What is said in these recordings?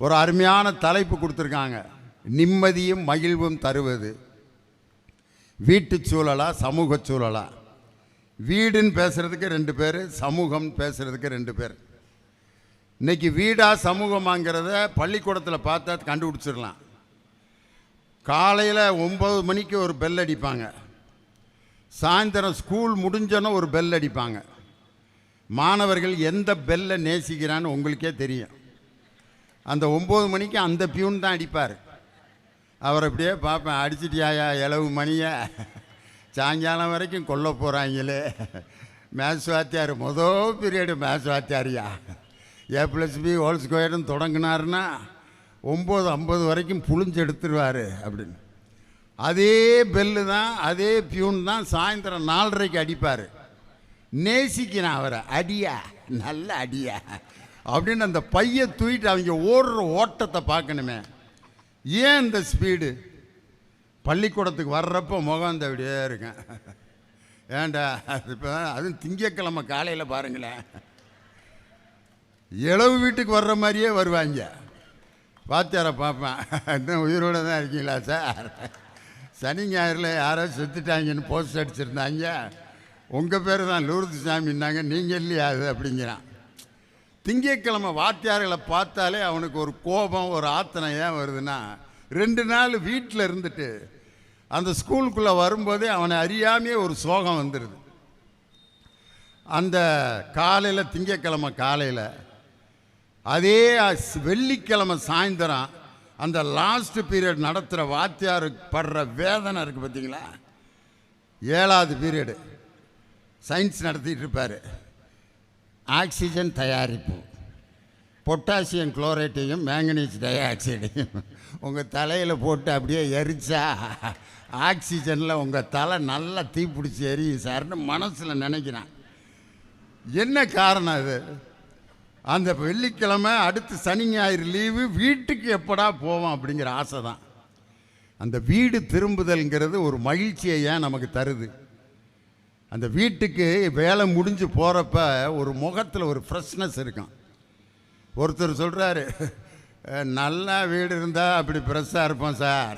ஒரு அருமையான தலைப்பு கொடுத்துருக்காங்க. நிம்மதியும் மகிழ்வும் தருவது வீட்டு சூழலா சமூக சூழலா? வீடுன்னு பேசுகிறதுக்கு 2 பேர், சமூகம் பேசுகிறதுக்கு 2 பேர். இன்றைக்கி வீடா சமூகமாங்கிறத பள்ளிக்கூடத்தில் பார்த்தா கண்டுபிடிச்சிடலாம். காலையில் 9 மணிக்கு ஒரு பெல் அடிப்பாங்க, சாயந்தரம் ஸ்கூல் முடிஞ்சோன்னு ஒரு பெல் அடிப்பாங்க. மாணவர்கள் எந்த பெல்லை நேசிக்கிறான்னு உங்களுக்கே தெரியும். அந்த 9 மணிக்கு அந்த பியூன் தான் அடிப்பார். அவர் அப்படியே பார்ப்பேன், அடிச்சிட்டியாயா இளவு மணியை, சாயங்காலம் வரைக்கும் கொல்ல போகிறாங்களே. மேத்ஸ் வாத்தியார் மொதல் பீரியடு மேத்ஸ் வாத்தியாரியா A+B² தொடங்கினாருன்னா 9:50 வரைக்கும் புழிஞ்சு எடுத்துருவார் அப்படின்னு. அதே பெல்லு தான், அதே பியூன் தான் சாயந்தரம் 4:30க்கு அடிப்பார். நேசிக்கிறான் அவரை, அடியா நல்ல அடியா அப்படின்னு. அந்த பையை தூக்கிட்டு அவங்க ஓடுற ஓட்டத்தை பார்க்கணுமே. ஏன் இந்த ஸ்பீடு? பள்ளிக்கூடத்துக்கு வர்றப்போ முகம் இந்த அப்படியே இருக்கேன். ஏன்டா இப்போ அதுவும் திங்கக்கிழமை காலையில் பாருங்களேன், இளவு வீட்டுக்கு வர்ற மாதிரியே வருவாங்க. வாத்தியாரை பார்ப்பேன், இன்னும் உயிரோடு தான் இருக்கீங்களா சார்? சனி ஞாயிறில் யாரோ செத்துட்டாங்கன்னு போஸ்ட் அடிச்சிருந்தாங்க, உங்கள் பேர் தான் லூர்து சாமின்னாங்க, நீங்கள் இல்லையா அது அப்படிங்கிறான். திங்கக்கிழமை வாத்தியார்களை பார்த்தாலே அவனுக்கு ஒரு கோபம், ஒரு ஆத்தனை. ஏன் வருதுன்னா, 2 நாள் வீட்டில் இருந்துட்டு அந்த ஸ்கூலுக்குள்ளே வரும்போதே அவனை அறியாமையே ஒரு சோகம் வந்துடுது. அந்த காலையில் திங்கக்கிழமை காலையில், அதே வெள்ளிக்கிழமை சாயந்தரம் அந்த லாஸ்ட் பீரியட் நடத்துகிற வாத்தியார் படுற வேதனை இருக்குது பார்த்தீங்களா? 7வது பீரியடு சயின்ஸ் நடத்திட்டு இருப்பார். ஆக்சிஜன் தயாரிப்பு, பொட்டாசியம் குளோரைட்டையும் மேங்கனீஸ் டை ஆக்சைடையும் உங்கள் தலையில் போட்டு அப்படியே எரிச்சா ஆக்சிஜனில் உங்கள் தலை நல்லா தீப்பிடிச்சி எரியும் சார்னு மனசில் நினைக்கிறான். என்ன காரணம் அது? அந்த வெள்ளிக்கிழமை அடுத்து சனி ஞாயிறு லீவு, வீட்டுக்கு எப்படா போவோம் அப்படிங்கிற ஆசை தான். அந்த வீடு திரும்புதல்ங்கிறது ஒரு மகிழ்ச்சியை ஏன் நமக்கு தருது? அந்த வீட்டுக்கு வேலை முடிஞ்சு போகிறப்ப ஒரு முகத்தில் ஒரு ஃப்ரெஷ்னஸ் இருக்கும். ஒருத்தர் சொல்கிறாரு, நல்லா வீடு இருந்தால் அப்படி ஃப்ரெஷ்ஷாக இருப்போம் சார்.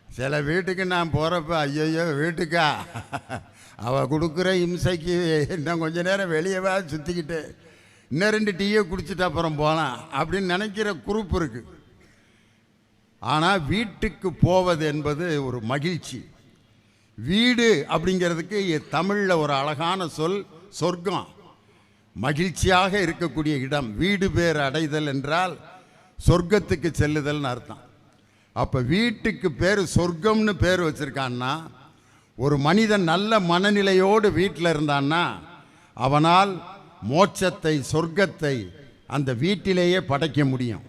சில வீட்டுக்கு நான் போகிறப்ப ஐயோ வீட்டுக்கா, அவள் கொடுக்குற இம்சைக்கு இன்னும் கொஞ்ச நேரம் வெளியவா சுற்றிக்கிட்டு இன்னும் 2 டீயை குடிச்சிட்டு அப்புறம் போகலாம் அப்படின்னு நினைக்கிற குரூப் இருக்குது. ஆனால் வீட்டுக்கு போவது என்பது ஒரு மகிழ்ச்சி. வீடு அப்படிங்கிறதுக்கு தமிழில் ஒரு அழகான சொல் சொர்க்கம். மகிழ்ச்சியாக இருக்கக்கூடிய இடம். வீடு பேர் அடைதல் என்றால் சொர்க்கத்துக்கு செல்லுதல்னு அர்த்தம். அப்போ வீட்டுக்கு பேர் சொர்க்கம்னு பேர் வச்சுருக்கான்னா, ஒரு மனிதன் நல்ல மனநிலையோடு வீட்டில் இருந்தான்னா அவனால் மோட்சத்தை, சொர்க்கத்தை அந்த வீட்டிலேயே படைக்க முடியும்.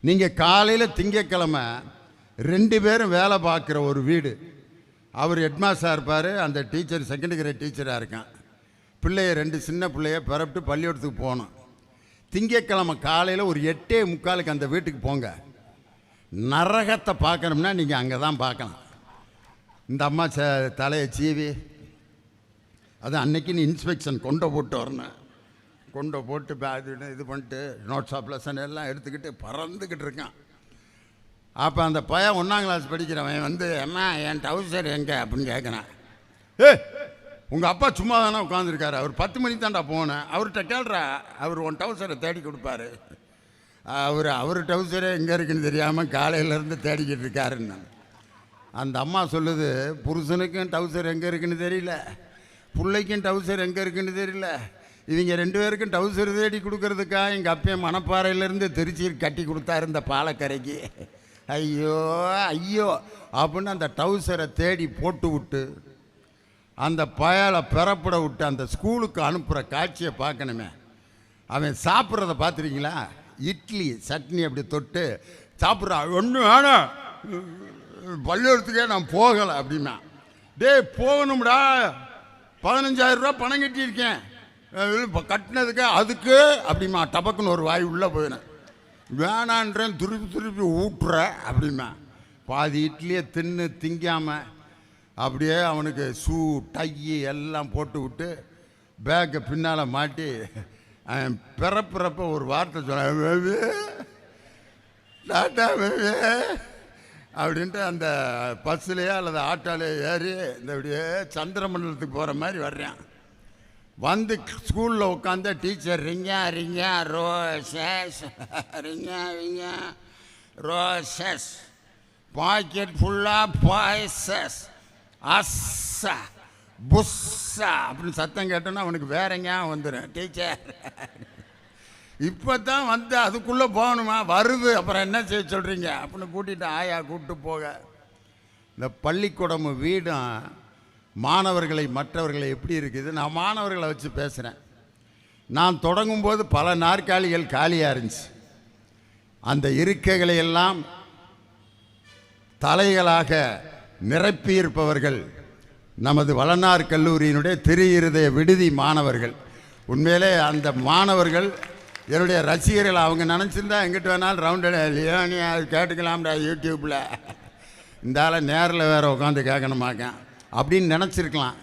நீங்கள் காலையில் திங்கக்கிழமை 2 பேரும் வேலை பார்க்குற ஒரு வீடு, அவர் ஹெட்மாஸ்டராக இருப்பார், அந்த டீச்சர் செகண்ட் கிரேட் டீச்சராக இருக்கான். பிள்ளைய 2 சின்ன பிள்ளைய பிறப்பிட்டு பள்ளிக்கூடத்துக்கு போகணும். திங்கக்கிழமை காலையில் ஒரு 8:45க்கு அந்த வீட்டுக்கு போங்க. நரகத்தை பார்க்கணும்னா நீங்கள் அங்கே தான் பார்க்கலாம். இந்த அம்மா தலையை சீவி, அது அன்னைக்குன்னு இன்ஸ்பெக்ஷன் கொண்டை போட்டு வரணும். கொண்டை போட்டு இது பண்ணிட்டு நோட்ஸ் ஆஃப் லெசன் எல்லாம் எடுத்துக்கிட்டு பறந்துக்கிட்டு இருக்கான். அப்போ அந்த பையன் 1ஆம் கிளாஸ் படிக்கிறவன் வந்து, அம்மா என் டவுசர் எங்கே அப்படின்னு கேட்குறான். உங்கள் அப்பா சும்மா தானே உட்காந்துருக்காரு, அவர் 10 மணிக்கு தான்டா போனேன், அவர்கிட்ட கேள்றா, அவர் உன் டவுசரை தேடி கொடுப்பாரு. அவர் டவுசரே எங்கே இருக்குன்னு தெரியாமல் காலையிலேருந்து தேடிக்கிட்டு இருக்காருன்னு. அந்த அம்மா சொல்லுது, புருஷனுக்கும் டவுசர் எங்கே இருக்குன்னு தெரியல, பிள்ளைக்கும் டவுசர் எங்கே இருக்குன்னு தெரியல, இவங்க 2 பேருக்கும் டவுசர் தேடி கொடுக்கறதுக்கா எங்கள் அப்பையன் மணப்பாறையிலேருந்து திருச்சி கட்டி கொடுத்தாரு இந்த பாலக்கரைக்கு. ஐயோ ஐயோ அப்படின்னு அந்த டவுசரை தேடி போட்டு விட்டு அந்த பயலை பெறப்பட விட்டு அந்த ஸ்கூலுக்கு அனுப்புகிற காட்சியை பார்க்கணுமே. அவன் சாப்பிட்றத பார்த்துருக்கீங்களா? இட்லி சட்னி அப்படி தொட்டு சாப்பிட்றான். ஒன்றும் வேணாம், பள்ளிக்கூடத்துக்கே நான் போகலை அப்படின்னா. போகணும்டா, 15,000 ரூபா பணம் கட்டியிருக்கேன், கட்டினதுக்கு அதுக்கு அப்படிமா டபக்குன்னு ஒரு வாய் உள்ளே போயினேன். வேணான்றேன், திருப்பி ஊட்டுற அப்படிமா. பாதி இட்லியை திங்காமல் அப்படியே அவனுக்கு ஷூ டை எல்லாம் போட்டு விட்டு பேக்கை பின்னால் மாட்டி பிறப்பிறப்ப ஒரு வார்த்தை சொல்ல, டாட்டா பேபி அப்படின்ட்டு அந்த பஸ்ஸுலேயோ அல்லது ஆட்டோலையோ ஏறி இந்த இப்படியே சந்திரமண்டலத்துக்கு போகிற மாதிரி வர்றேன். வந்து ஸ்கூலில் உட்காந்து டீச்சர் ரிங்க ரோசஸ் ரிங்க ரோசஸ் பாக்கெட் ஃபுல்லாக பாய்சஸ் அஸ்ஸா புஸ்ஸா அப்படின்னு சத்தம் கேட்டோன்னா அவனுக்கு வேறங்க வந்துடும் டீச்சர். இப்போ தான் வந்து அதுக்குள்ளே போகணுமா, வருது, அப்புறம் என்ன செய்ய சொல்கிறீங்க அப்படின்னு கூட்டிகிட்டு ஆயா கூப்பிட்டு போக. இந்த பள்ளிக்கூடம் வீடும் மாணவர்களை மற்றவர்களை எப்படி இருக்குது, நான் மாணவர்களை வச்சு பேசுகிறேன். நான் தொடங்கும்போது பல நாற்காலிகள் காலியாக இருந்துச்சு. அந்த இருக்கைகளை எல்லாம் தலைகளாக நிரப்பியிருப்பவர்கள் நமது வளனார் கல்லூரியினுடைய திரு இருதய விடுதி மாணவர்கள். உண்மையிலே அந்த மாணவர்கள் என்னுடைய ரசிகர்கள். அவங்க நினச்சிருந்தா எங்கிட்ட வேணாலும் ரவுண்டு லியோனி அது கேட்டுக்கலாம்டா யூடியூப்பில், இந்த ஆளை நேரில் வேறு உட்காந்து கேட்கணுமாக்க அப்படின்னு நினச்சிருக்கலாம்.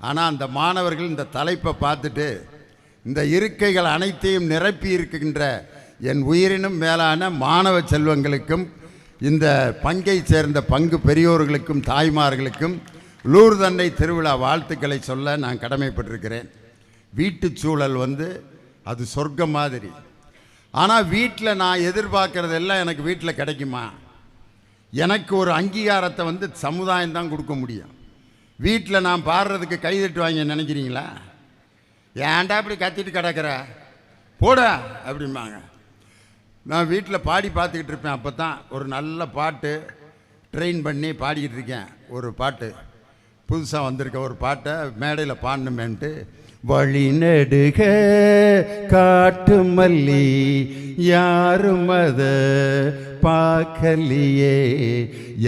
ஆனால் அந்த மாணவர்கள் இந்த தலைப்பை பார்த்துட்டு இந்த இருக்கைகள் அனைத்தையும் நிரப்பி இருக்கின்ற என் உயிரினும் மேலான மாணவ செல்வங்களுக்கும் இந்த பங்கை சேர்ந்த பங்கு பெரியோர்களுக்கும் தாய்மார்களுக்கும் லூர்து அன்னை திருவிழா வாழ்த்துக்களை சொல்ல நான் கடமைப்பட்டிருக்கிறேன். வீட்டு சூழல் அது சொர்க்கம் மாதிரி. ஆனால் வீட்டில் நான் எதிர்பார்க்கறது எல்லாம் எனக்கு வீட்டில் கிடைக்குமா? எனக்கு ஒரு அங்கீகாரத்தை சமுதாயம் தான் கொடுக்க முடியும். வீட்டில் நான் பாடுறதுக்கு கைதட்டுவாங்க நினைக்கிறீங்களா? ஏன்டா இப்படி கத்திட்டு கிடக்கிற போடா அப்படிம்பாங்க. நான் வீட்டில் பாடி பார்த்துக்கிட்டு இருப்பேன். அப்போ தான் ஒரு நல்ல பாட்டு ட்ரெயின் பண்ணி பாடிக்கிட்டு இருக்கேன். ஒரு பாட்டு புதுசாக வந்திருக்க ஒரு பாட்டை மேடையில் பாடணுமேன்ட்டு, வழி நெடுக காட்டு மல்லி யாரும் அத பார்க்கலையே,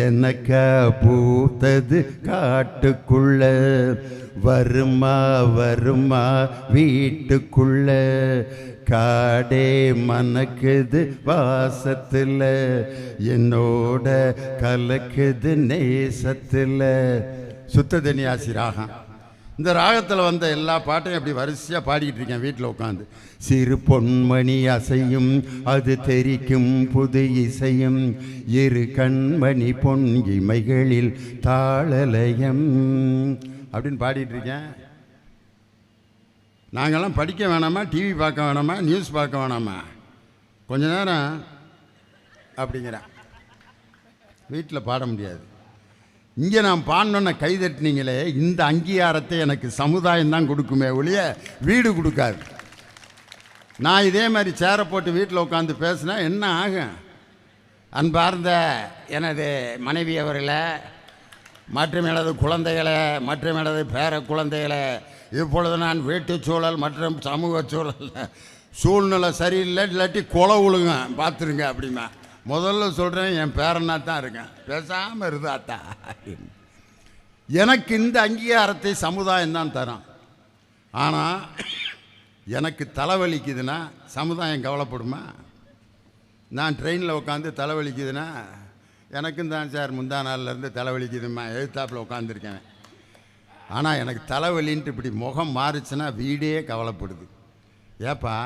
எனக்கா பூத்தது காட்டுக்குள்ள வருமா வருமா வீட்டுக்குள்ள, காடே மணக்குது வாசத்தில் என்னோட கலக்குது நேசத்தில். சுத்ததனியாசி ராகம். இந்த ராகத்தில் எல்லா பாட்டையும் அப்படி வரிசையாக பாடிக்கிட்டு இருக்கேன் வீட்டில் உட்காந்து. சிறு பொன்மணி அசையும் அது தெரிக்கும் புது இசையும், இரு கண்மணி பொன் இமைகளில் தாளலயம் அப்படின்னு பாடிட்டு இருக்கேன். நாங்கள்லாம் படிக்க வேணாமா, டிவி பார்க்க வேணாமா, நியூஸ் பார்க்க வேணாமா, கொஞ்ச நேரம் அப்படிங்கிறேன். வீட்டில் பாட முடியாது. இங்கே நான் பாடணுன்னு கைதட்டினீங்களே, இந்த அங்கீகாரத்தை எனக்கு சமுதாயம் தான் கொடுக்குமே ஒழிய வீடு கொடுக்காது. நான் இதே மாதிரி சேரை போட்டு வீட்டில் உட்காந்து பேசினா என்ன ஆகும்? அன்பார்ந்த எனது மனைவி அவர்களை மற்றும் எனது குழந்தைகளை மற்றும் எனது பேர குழந்தைகளை, இப்பொழுது நான் வீட்டு சூழல் மற்றும் சமூக சூழ்நிலை சரியில்லை, இல்லாட்டி கொலை விழுங்க பார்த்துருங்க அப்படிமா. முதல்ல சொல்கிறேன், என் பேரனா தான் இருக்கேன், பேசாமல் இருந்தாத்தா. எனக்கு இந்த அங்கீகாரத்தை சமுதாயம் தான் தரும். ஆனால் எனக்கு தலைவலிக்குதுன்னா சமுதாயம் கவலைப்படுமா? நான் ட்ரெயினில் உட்காந்து தலைவலிக்குதுன்னா எனக்கும் தான் சார் முந்தா நாள்லேருந்து தலைவலிக்குதுமா எழுத்தாப்பில் உட்காந்துருக்கேன். ஆனால் எனக்கு தலைவலின்ட்டு இப்படி முகம் மாறுச்சுன்னா வீடே கவலைப்படுது. ஏப்பா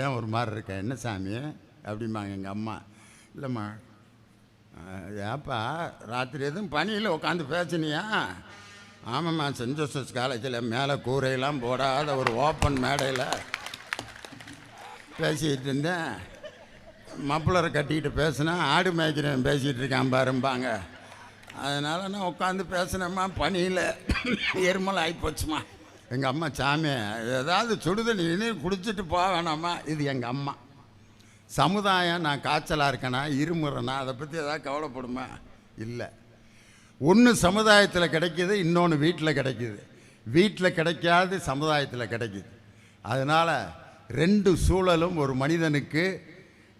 ஏன் ஒரு மாதிரி இருக்க, என்ன சாமி அப்படிம்பாங்க எங்கள் அம்மா. இல்லைம்மா, ஏப்பா ராத்திரி எதுவும் பனியில் உட்காந்து பேசினியா? ஆமாம்மா, சென்ட் ஜோசப்ஸ் காலேஜில் மேலே கூரையெல்லாம் போடாத ஒரு ஓப்பன் மேடையில் பேசிக்கிட்டு இருந்தேன். மப்ளரை கட்டிக்கிட்டு பேசினா ஆடு மேய்க்கிறேன் பேசிகிட்டு இருக்கேன் பாரும்பாங்க. அதனால் நான் உட்காந்து பேசினேம்மா, பனியில் எருமல் ஆகிப்போச்சுமா. எங்கள் அம்மா, சாமி ஏதாவது சுடுதண்ணி நீர் குடிச்சிட்டு போக வேணாம்மா. இது எங்கள் அம்மா. சமுதாயம் நான் காய்ச்சலாக இருக்கேனா இருமுறேனா அதை பற்றி ஏதாவது கவலைப்படுமா? இல்லை. ஒன்று சமுதாயத்தில் கிடைக்கிது, இன்னொன்று வீட்டில் கிடைக்கிது. வீட்டில் கிடைக்காது, சமுதாயத்தில் கிடைக்கிது. அதனால் ரெண்டு சூழலும் ஒரு மனிதனுக்கு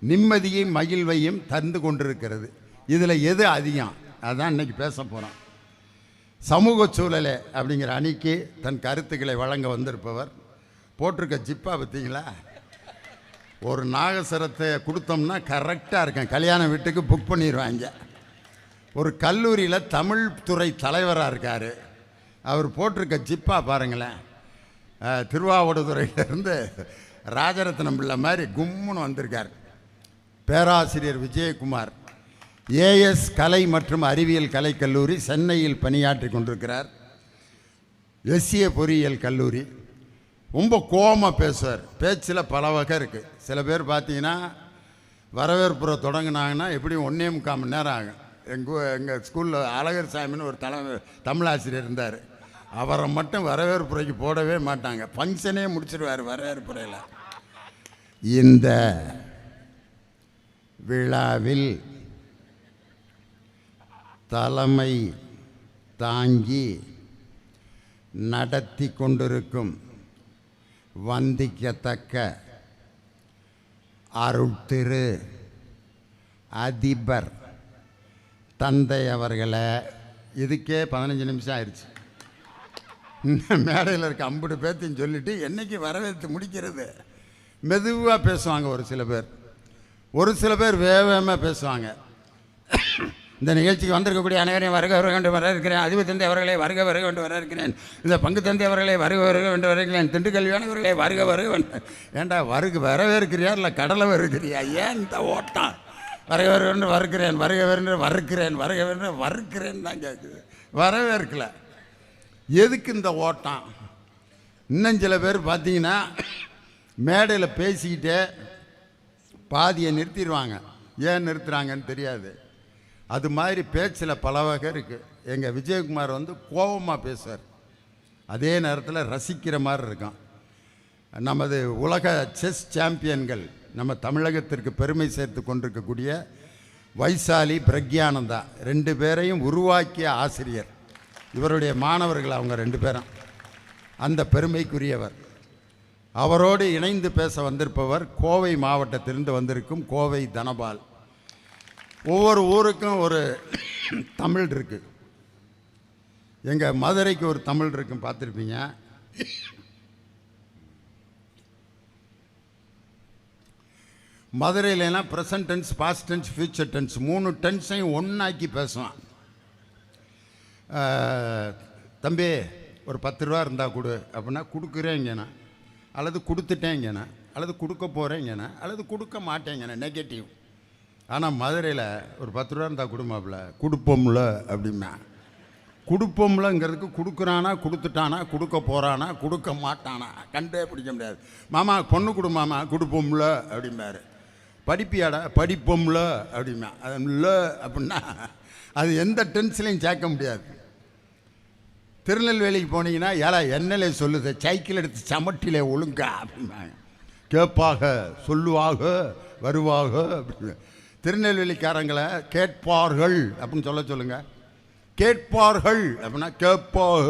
நிம்மதியும் மகிழ்வையும் தந்து கொண்டிருக்கிறது. இதில் எது அதிகம்? அதுதான் இன்றைக்கி பேச போகிறோம். சமூக சூழலே அப்படிங்கிற அணிக்கு தன் கருத்துக்களை வழங்க வந்திருப்பவர் போட்டிருக்க ஜிப்பா பார்த்தீங்களா? ஒரு நாகசரத்தை கொடுத்தோம்னா கரெக்டாக இருக்கேன். கல்யாண வீட்டுக்கு புக் பண்ணிடுவாங்க. ஒரு கல்லூரியில் தமிழ் துறை தலைவராக இருக்கார். அவர் போட்டிருக்க ஜிப்பா பாருங்களேன். திருவாவடுதுறையிலேருந்து ராஜரத்னம் பிள்ளை மாதிரி கும்முன்னு வந்திருக்கார். பேராசிரியர் விஜயகுமார் ஏஎஸ் கலை மற்றும் அறிவியல் கலைக்கல்லூரி சென்னையில் பணியாற்றி கொண்டிருக்கிறார். எஸ்ஏ பொறியியல் கல்லூரி. ரொம்ப கோபமாக பேசுவார். பேச்சில் பல வகை இருக்குது. சில பேர் பார்த்தீங்கன்னா வரவேற்புரை தொடங்கினாங்கன்னா எப்படியும் 1.25 மணி நேரம் ஆகும். எங்கள் ஸ்கூலில் அழகர் சாமின்னு ஒரு தமிழாசிரியர் இருந்தார். அவரை மட்டும் வரவேற்புரைக்கு போடவே மாட்டாங்க. ஃபங்க்ஷனே முடிச்சிடுவார் வரவேற்புரையில். இந்த விழாவில் தலைமை தாங்கி நடத்தி கொண்டிருக்கும் வந்திக்கத்தக்க அருட்திரு அதிபர் தந்தை அவர்களை, இதுக்கே 15 நிமிஷம் ஆயிடுச்சு. மேடையில் இருக்க 50 பேர்த்தையும் சொல்லிவிட்டு என்னைக்கு வரவேற்று முடிக்கிறது? மெதுவாக பேசுவாங்க ஒரு சில பேர் வேகமாக பேசுவாங்க. இந்த நிகழ்ச்சிக்கு வந்திருக்கக்கூடிய அனைவரையும் வருக வருக கொண்டு வர இருக்கிறேன். அதிபர் தந்தை அவர்களை வருக வருக கொண்டு வர இருக்கிறேன். இந்த பங்கு தந்தை அவர்களை வருக வருக கொண்டு வர இருக்கிறேன். திண்டுக்கல்வியானவர்களை வருக வருக. ஏன்டா வரவேற்கிறியா இல்லை கடலை வருகிறியா? ஏன் இந்த ஓட்டம்? வருக வருக வருகிறேன், வருக வருகிற வருகிறேன், வருக வருகிற வருகிறேன் தான் கேட்குது. வரவேற்கல. எதுக்கு இந்த ஓட்டம்? இன்னும் சில பேர் பார்த்தீங்கன்னா மேடையில் பேசிக்கிட்டே பாதியை நிறுத்திடுவாங்க. ஏன் நிறுத்துறாங்கன்னு தெரியாது. அது மாதிரி பேச்சில் பல வகை இருக்குது. எங்கள் விஜயகுமார் கோபமாக பேசுவார். அதே நேரத்தில் ரசிக்கிற மாதிரி இருக்கும். நமது உலக செஸ் சாம்பியன்கள் நம்ம தமிழகத்திற்கு பெருமை சேர்த்து கொண்டிருக்கக்கூடிய வைசாலி, பிரக்யானந்தா 2 பேரையும் உருவாக்கிய ஆசிரியர். இவருடைய மாணவர்கள் அவங்க 2 பேரும். அந்த பெருமைக்குரியவர். அவரோடு இணைந்து பேச வந்திருப்பவர் கோவை மாவட்டத்திலிருந்து வந்திருக்கும் கோவை தனபால். ஒவ்வொரு ஊருக்கும் ஒரு தமிழ் இருக்குது. எங்கள் மதுரைக்கு ஒரு தமிழ் இருக்கும், பார்த்துருப்பீங்க. மதுரையிலலாம் present tense, past tense, future tense 3 டென்ஸையும் ஒன்றாக்கி பேசுவான். தம்பி ஒரு 10 ரூபா இருந்தால் கொடு அப்படின்னா கொடுக்குறேங்கண்ணா, அல்லது கொடுத்துட்டேங்கண்ணா, அல்லது கொடுக்க போகிறேங்கண்ணா, அல்லது கொடுக்க மாட்டேங்கண்ணா. நெகட்டிவ். ஆனால் மதுரையில் ஒரு 10 ரூபா இருந்தால் கொடுமாப்பில், கொடுப்போம்ல அப்படின்னா. கொடுப்போம்லங்கிறதுக்கு கொடுக்குறானா, கொடுத்துட்டானா, கொடுக்க போகிறானா, கொடுக்க மாட்டானா கண்டே பிடிக்க முடியாது. மாமா பொண்ணு கொடு மாமா, கொடுப்போம்ல அப்படிம்பாரு. படிப்பியாடா, படிப்போம்ல அப்படின்னா. அது இல்லை அப்படின்னா அது எந்த டென்ஸ்லையும் சேர்க்க முடியாது. திருநெல்வேலிக்கு போனீங்கன்னா ஏழா என்னலே சொல்லுது, சைக்கிள் எடுத்து சமட்டிலே ஒழுங்கா அப்படின்னாங்க. கேட்பாக, சொல்லுவாக, வருவாக அப்படின்னு. திருநெல்வேலிக்காரங்களை கேட்பார்கள் அப்படின்னு சொல்லுங்க. கேட்பார்கள் அப்படின்னா கேட்பாக,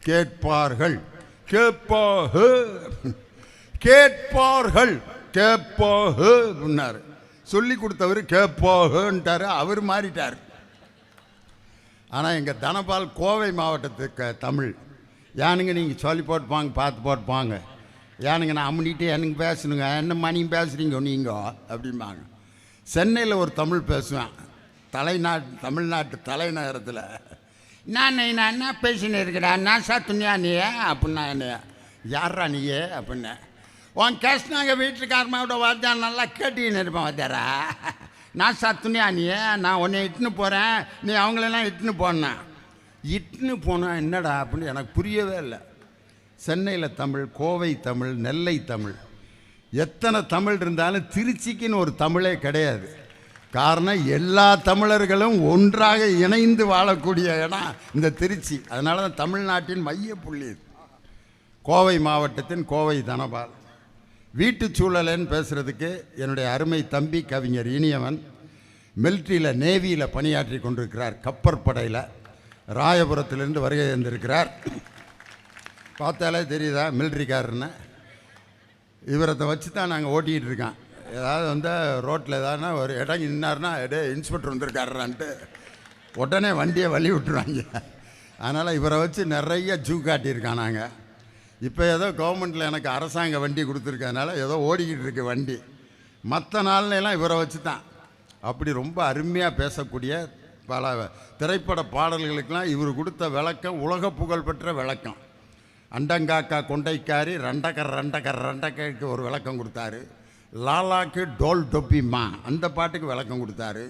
கேட்பார்கள், கேட்பாக, கேட்பார்கள், கேட்பாக அப்படின்னாரு. சொல்லி கொடுத்தவர் கேட்பாகன்ட்டார். அவர் மாறிட்டார். ஆனால் எங்கள் தனபால் கோவை மாவட்டத்துக்கு தமிழ். ஏனுங்க நீங்கள் சொல்லி போட்டுப்பாங்க, பார்த்து போட்டுப்பாங்க. ஏனுங்க நான் அம்மிட்டு எனக்கு பேசணுங்க, என்ன மணியும் பேசுகிறீங்க நீங்கள் அப்படிம்பாங்க. சென்னையில் ஒரு தமிழ் பேசுவேன். தமிழ்நாட்டு தலைநகரத்தில் நான் என்ன பேசின்னு இருக்கிறேன், நான் சாத்துனியா நீ அப்படின்னா என்ன யாரா நீயே அப்படின்னேன். உன் கேஸ் நாங்கள் வீட்டுக்காரமாவோட வார்த்தை நல்லா கேட்டுக்கின்னு இருப்பேன். வாத்தியாரா நான் சாத்துனியா நீ, நான் உன்னை இட்டுன்னு போகிறேன், நீ அவங்களெல்லாம் இட்டுன்னு போனேன். இட்டுன்னு போனேன் என்னடா அப்படின்னு எனக்கு புரியவே இல்லை. சென்னையில் தமிழ், கோவை தமிழ், நெல்லை தமிழ், எத்தனை தமிழ் இருந்தாலும் திருச்சிக்குன்னு ஒரு தமிழே கிடையாது. காரணம் எல்லா தமிழர்களும் ஒன்றாக இணைந்து வாழக்கூடிய இடம் இந்த திருச்சி. அதனால தான் தமிழ்நாட்டின் மையப்புள்ளி இது. கோவை மாவட்டத்தின் கோவை தனபால். வீட்டு சூழலன்னு பேசுகிறதுக்கு என்னுடைய அருமை தம்பி கவிஞர் இனியவன் மிலிட்ரியில், நேவியில் பணியாற்றி கொண்டிருக்கிறார். கப்பற்படையில் ராயபுரத்திலிருந்து வருகை தந்திருக்கிறார். பார்த்தாலே தெரியுதா மிலிட்ரிக்காரன்னு. இவரத்தை வச்சு தான் நாங்கள் ஓட்டிகிட்டு இருக்கோம். ஏதாவது ரோட்டில் ஏதாவதுனா ஒரு இடம் நின்னார்னா இன்ஸ்பெக்டர் வந்திருக்காருன்ட்டு உடனே வண்டியை வழி விட்டுருவாங்க. அதனால் இவரை வச்சு நிறைய ஜூ காட்டியிருக்கான். நாங்கள் இப்போ ஏதோ கவர்மெண்ட்டில் எனக்கு அரசாங்க வண்டி கொடுத்துருக்கனால ஏதோ ஓடிக்கிட்டு இருக்கு வண்டி. மற்ற நாள்லாம் இவரை வச்சு தான். அப்படி ரொம்ப அருமையாக பேசக்கூடிய பல திரைப்பட பாடல்களுக்கெல்லாம் இவர் கொடுத்த விளக்கம் உலக புகழ்பெற்ற விளக்கம். அண்டங்காக்கா கொண்டைக்காரி ரெண்டக்கர் ரெண்டக்கர் ரெண்டக்கைக்கு ஒரு விளக்கம் கொடுத்தாரு. லாலாக்கு டோல் டொப்பிமா அந்த பாட்டுக்கு விளக்கம் கொடுத்தாரு.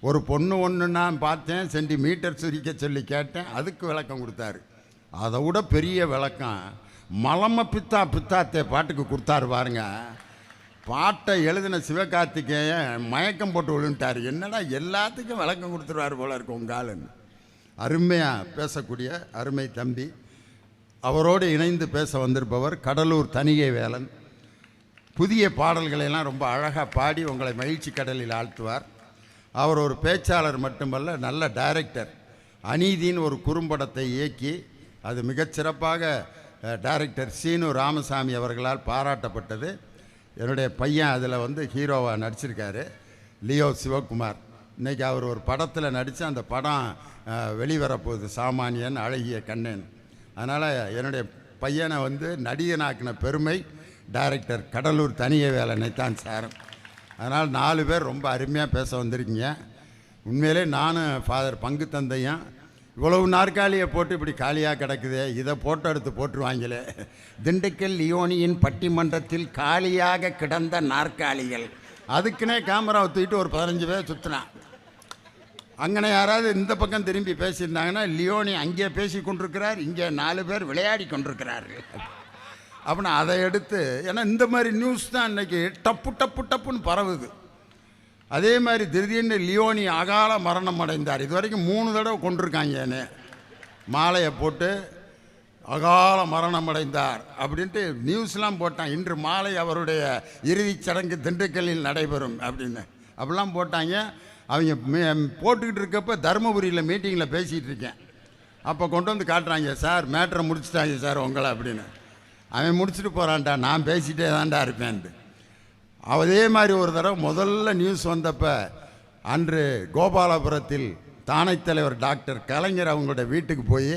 ஒரு பொண்ணு ஒன்று நான் பார்த்தேன், சென்டிமீட்டர் சுரிக்க சொல்லி கேட்டேன், அதுக்கு விளக்கம் கொடுத்தாரு. அதை விட பெரிய விளக்கம் மலம பித்தா பித்தாத்தே பாட்டுக்கு கொடுத்தாரு பாருங்க. பாட்டை எழுதின சிவகார்த்திகேயன் மயக்கம் போட்டு விழுந்துட்டார். என்னடா எல்லாத்துக்கும் விளக்கம் கொடுத்துருவார் போல இருக்கு உங்கள் ஆளுன்னு. அருமையாக பேசக்கூடிய அருமை தம்பி. அவரோடு இணைந்து பேச வந்திருப்பவர் கடலூர் தனிகை வேலன். புதிய பாடல்களையெல்லாம் ரொம்ப அழகாக பாடி உங்களை மகிழ்ச்சி கடலில் ஆழ்த்துவார். அவர் ஒரு பேச்சாளர் மட்டுமல்ல, நல்ல டைரக்டர். அநீதின்னு ஒரு குறும்படத்தை இயக்கி அது மிகச்சிறப்பாக டைரக்டர் சீனு ராமசாமி அவர்களால் பாராட்டப்பட்டது. என்னுடைய பையன் அதில் வந்து ஹீரோவாக நடிச்சிருக்காரு, லியோ சிவகுமார். இன்றைக்கி அவர் ஒரு படத்தில் நடித்து அந்த படம் வெளிவரப்போகுது, சாமானியன் அழகிய கண்ணன். அதனால் என்னுடைய பையனை வந்து நடிகனாக்கின பெருமை டைரக்டர் கடலூர் தனிகை வேலனை தான் சேரும். அதனால் 4 பேர் ரொம்ப அருமையாக பேச வந்திருக்கீங்க. உண்மையிலே நானும் ஃபாதர் பங்கு தந்தையும் இவ்வளவு நாற்காலியை போட்டு இப்படி காலியாக கிடக்குது, இதை போட்டோ எடுத்து போட்டுருவாங்களே. திண்டுக்கல் லியோனியின் பட்டிமன்றத்தில் காலியாக கிடந்த நாற்காலிகள், அதுக்குன்னே கேமராவை தூக்கிட்டு ஒரு 15 பேர் சுற்றினான். அங்கனே யாராவது இந்த பக்கம் திரும்பி பேசியிருந்தாங்கன்னா, லியோனி அங்கே பேசி கொண்டிருக்கிறார், இங்கே 4 பேர் விளையாடி கொண்டிருக்கிறார்கள் அப்படின்னா அதை எடுத்து, ஏன்னா இந்த மாதிரி நியூஸ் தான் இன்றைக்கி டப்பு டப்பு டப்புன்னு பரவுது. அதே மாதிரி திடீர்னு லியோனி அகால மரணம் அடைந்தார். இது வரைக்கும் 3 தடவை கொண்டிருக்காங்கன்னு மாலையை போட்டு அகால மரணம் அடைந்தார் அப்படின்ட்டு நியூஸ்லாம் போட்டான். இன்று மாலை அவருடைய இறுதிச் சடங்கு திண்டுக்கல்லில் நடைபெறும் அப்படின்னு அப்படிலாம் போட்டாங்க. அவங்க போட்டுக்கிட்டு இருக்கப்போ தருமபுரியில் மீட்டிங்கில் பேசிகிட்டு இருக்கேன். அப்போ கொண்டு வந்து காட்டுறாங்க, சார் மேட்ரை முடிச்சுட்டாங்க சார் உங்களை அப்படின்னு. அவன் முடிச்சுட்டு போகிறான்டா, நான் பேசிகிட்டே தான்டா இருப்பேன்ட்டு. அதே மாதிரி ஒரு தடவை முதல்ல நியூஸ் வந்தப்போ அன்று கோபாலபுரத்தில் தானைத் தலைவர் டாக்டர் கலைஞர் அவங்களோட வீட்டுக்கு போய்,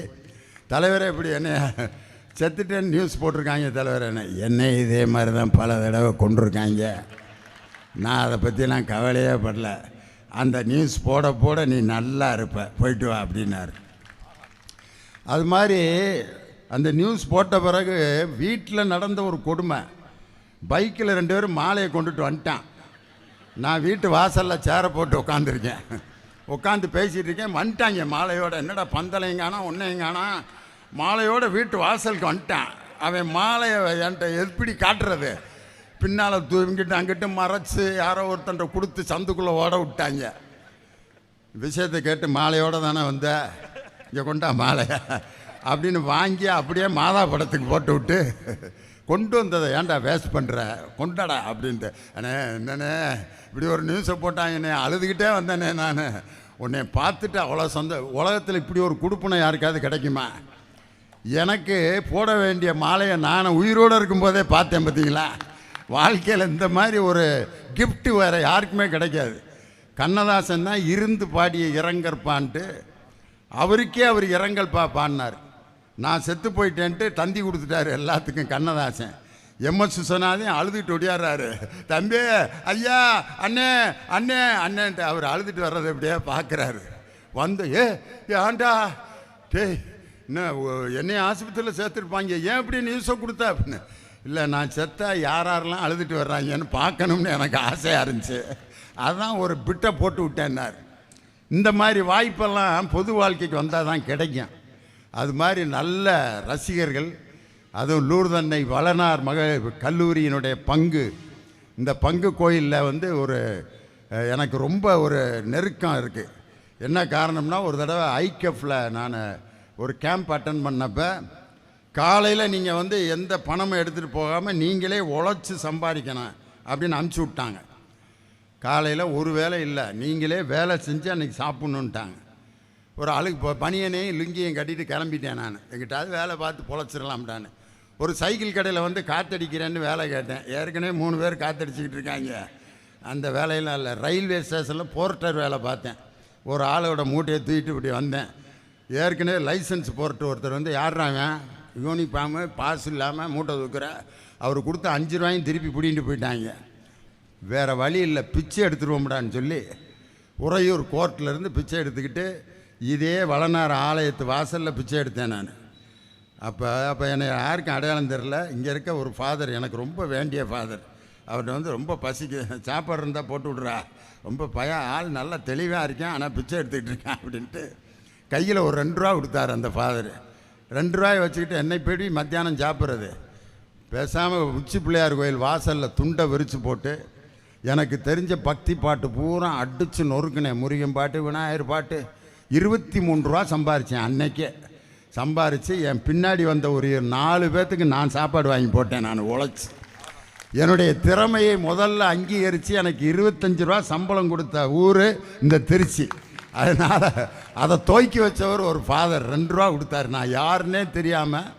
தலைவரே இப்படி என்ன செத்துட்டேன்னு நியூஸ் போட்டிருக்காங்க தலைவர், என்னை இதே மாதிரி தான் பல தடவை கொண்டிருக்காங்க, நான் அதை பற்றிலாம் கவலையே படல, அந்த நியூஸ் போட போட நீ நல்லா இருப்ப, போயிட்டு வா அப்படின்னாரு. அது மாதிரி அந்த நியூஸ் போட்ட பிறகு வீட்டில் நடந்த ஒரு கொடுமை. பைக்கில் 2 பேரும் மாலையை கொண்டுட்டு வந்துட்டான். நான் வீட்டு வாசலில் சேரை போட்டு உட்காந்துருக்கேன், உட்காந்து பேசிகிட்டு இருக்கேன். வந்துட்டாங்க மாலையோட. என்னடா பந்தலைங்கானா ஒன்றைங்கானா, மாலையோட வீட்டு வாசலுக்கு வந்துட்டான். அவன் மாலையை என்கிட்ட எப்படி காட்டுறது, பின்னால் இங்கிட்ட அங்கிட்ட மறைச்சி யாரோ ஒருத்தன்ட்ட கொடுத்து சந்துக்குள்ளே ஓட விட்டாங்க. விஷயத்தை கேட்டு, மாலையோடு தானே வந்த, இங்கே கொண்டா மாலையா அப்படின்னு வாங்கி அப்படியே மாதா படத்துக்கு போட்டு விட்டு கொண்டு வந்ததை ஏன்டா வேஸ்ட் பண்ணுற, கொண்டாடா அப்படின்ட்டு. அண்ணே என்னண்ணே இப்படி ஒரு நியூஸை போட்டாங்கண்ணே, அழுதுகிட்டே வந்தேனே நான். உன்னை பார்த்துட்டு அவ்வளோ உலகத்தில் இப்படி ஒரு குடுப்பினை யாருக்காவது கிடைக்குமா? எனக்கு போட வேண்டிய மாலையை நான் உயிரோடு இருக்கும்போதே பார்த்தேன் பார்த்தீங்களா. வாழ்க்கையில் இந்த மாதிரி ஒரு கிஃப்ட்டு வேறு யாருக்குமே கிடைக்காது. கண்ணதாசன் தான் இருந்து பாடிய இரங்கற்பான்ட்டு அவருக்கே அவர் இரங்கல் பாடினார். நான் செத்து போயிட்டேன்ட்டு தந்தி கொடுத்துட்டாரு எல்லாத்துக்கும் கண்ணதாசன். எம்எஸ் விஸ்வநாதன் அழுதுட்டு ஒடியாடுறாரு, தம்பி ஐயா அண்ணே அண்ணே அண்ணன்ட்டு. அவர் அழுதுட்டு வர்றதை எப்படியே பார்க்குறாரு. வந்து ஆண்டா டேய் என்ன என்னைய ஆஸ்பத்திரியில் சேர்த்துருப்பாங்க, ஏன் இப்படி நியூஸை கொடுத்தா அப்படின்னு. இல்லை நான் செத்தா யாரெல்லாம் அழுதுட்டு வர்றாங்கன்னு பார்க்கணும்னு எனக்கு ஆசையாக இருந்துச்சு, அதான் ஒரு பிட்டை போட்டு விட்டேன்னார். இந்த மாதிரி வாய்ப்பெல்லாம் பொது வாழ்க்கைக்கு வந்தால் தான் கிடைக்கும். அது மாதிரி நல்ல ரசிகர்கள், அதுவும் லூர்தன்னை வளனார் கல்லூரியினுடைய பங்கு, இந்த பங்கு கோயிலில் வந்து ஒரு எனக்கு ரொம்ப ஒரு நெருக்கம் இருக்குது. என்ன காரணம்னா, ஒரு தடவை ஐகெஃப்பில் நான் ஒரு கேம்ப் அட்டன் பண்ணப்போ, காலையில் நீங்கள் வந்து எந்த பணமும் எடுத்துகிட்டு போகாமல் நீங்களே உழைச்சி சம்பாதிக்கணும் அப்படின்னு அனுப்பிச்சி விட்டாங்க. காலையில் ஒரு வேலை இல்லை, நீங்களே வேலை செஞ்சு அன்றைக்கி சாப்பிட்ணுன்ட்டாங்க. ஒரு ஆளுக்கு பனியனையும் லுங்கியும் கட்டிட்டு கிளம்பிட்டேன் நான். எங்கிட்டாவது வேலை பார்த்து பொழைச்சிடலாம்டான்னு. ஒரு சைக்கிள் கடையில் வந்து காற்றடிக்கிறேன்னு வேலை கேட்டேன். ஏற்கனவே 3 பேர் காற்றடிச்சிக்கிட்டு இருக்காங்க. அந்த வேலையெல்லாம் இல்லை. ரயில்வே ஸ்டேஷனில் போர்ட்டர் வேலை பார்த்தேன். ஒரு ஆளோட மூட்டையை தூக்கிட்டு இப்படி வந்தேன். ஏற்கனவே லைசன்ஸ் போர்ட்டு ஒருத்தர் வந்து, யார்றாங்க யூனிஃபார்மு பாஸ் இல்லாமல் மூட்டை தூக்குற, அவர் கொடுத்த 5 ரூபாயும் திருப்பி பிடிங்கிட்டு போயிட்டாங்க. வேறு வழி இல்லை, பிச்சை எடுத்துருவோம்டான்னு சொல்லி உறையூர் கோர்ட்டிலேருந்து பிச்சை எடுத்துக்கிட்டு இதே வளனார் ஆலயத்து வாசலில் பிச்சை எடுத்தேன் நான். அப்போ என்னை யாருக்கும் அடையாளம் தெரில. இங்கே இருக்க ஒரு ஃபாதர், எனக்கு ரொம்ப வேண்டிய ஃபாதர், அவர்கிட்ட வந்து ரொம்ப பசிக்கு, சாப்பாடு இருந்தால் போட்டு விட்றா, ரொம்ப ஆள் நல்லா தெளிவாக இருக்கேன், ஆனால் பிச்சை எடுத்துக்கிட்டு இருக்கேன் அப்படின்ட்டு கையில் ஒரு 2 ரூபா கொடுத்தாரு அந்த ஃபாதர். 2 ரூபாயை வச்சுக்கிட்டு என்னை போய் மத்தியானம் சாப்பிட்றது, பேசாமல் உச்சி பிள்ளையார் கோயில் வாசலில் துண்டை விரித்து போட்டு எனக்கு தெரிஞ்ச பக்தி பாட்டு பூரா அடித்து நொறுக்கினேன். முருகன் பாட்டு, விநாயகர் பாட்டு. 23 ரூபா சம்பாரித்தேன் அன்னைக்கே. சம்பாரித்து என் பின்னாடி வந்த ஒரு 4 பேர்த்துக்கு நான் சாப்பாடு வாங்கி போட்டேன். நான் உழைச்சி என்னுடைய திறமையை முதல்ல அங்கீகரித்து எனக்கு 25 ரூபா சம்பளம் கொடுத்த ஊர் இந்த திருச்சி. அதனால் அதை துவக்கி வச்சவர் ஒரு ஃபாதர் 2 ரூபா கொடுத்தாரு. நான் யாருன்னே தெரியாமல்